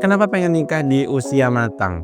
Kenapa pengen nikah di usia matang?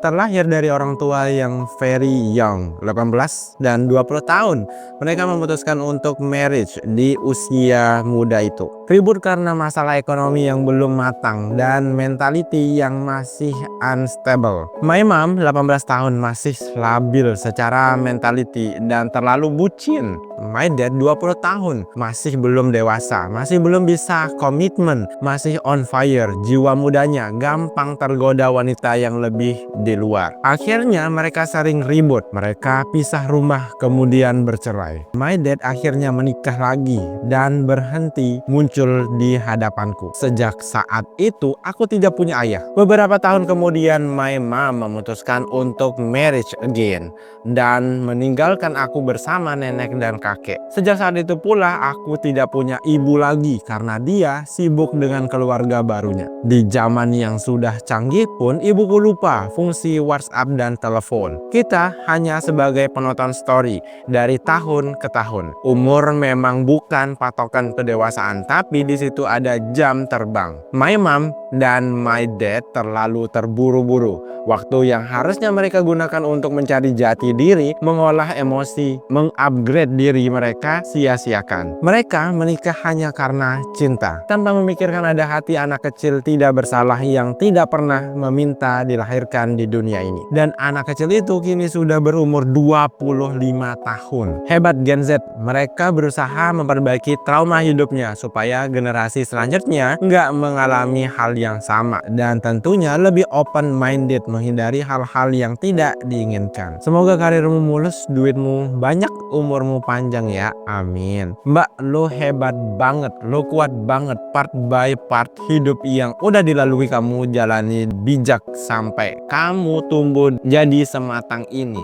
Terlahir dari orang tua yang very young, 18 dan 20 tahun. Mereka memutuskan untuk marriage di usia muda itu. Ribut karena masalah ekonomi yang belum matang dan mentality yang masih unstable. My mom 18 tahun masih labil secara mentality dan terlalu bucin. My dad 20 tahun masih belum dewasa, masih belum bisa komitmen, masih on fire. Jiwa mudanya gampang tergoda wanita yang lebih di luar. Akhirnya mereka sering ribut, mereka pisah rumah kemudian bercerai. My dad akhirnya menikah lagi dan berhenti muncul di hadapanku. Sejak saat itu aku tidak punya ayah. Beberapa tahun kemudian my mom memutuskan untuk marriage again dan meninggalkan aku bersama nenek dan kakek. Sejak saat itu pula aku tidak punya ibu lagi karena dia sibuk dengan keluarga barunya. Di zaman yang sudah canggih pun ibuku lupa fungsi WhatsApp dan telepon. Kita hanya sebagai penonton story dari tahun ke tahun. Umur memang bukan patokan kedewasaan, tapi di situ ada jam terbang. My mom dan my dad terlalu terburu-buru. Waktu yang harusnya mereka gunakan untuk mencari jati diri, mengolah emosi, mengupgrade diri mereka, sia-siakan. Mereka menikah hanya karena cinta, tanpa memikirkan ada hati anak kecil tidak bersalah yang tidak pernah meminta dilahirkan di dunia ini. Dan anak kecil itu kini sudah berumur 25 tahun. Hebat Gen Z, mereka berusaha memperbaiki trauma hidupnya supaya generasi selanjutnya nggak mengalami hal yang sama, dan tentunya lebih open-minded, menghindari hal-hal yang tidak diinginkan. Semoga karirmu mulus, duitmu banyak, umurmu panjang ya, amin. Mbak, lo hebat banget, lo kuat banget. Part by part hidup yang udah dilalui kamu jalani bijak sampai kamu tumbuh jadi sematang ini.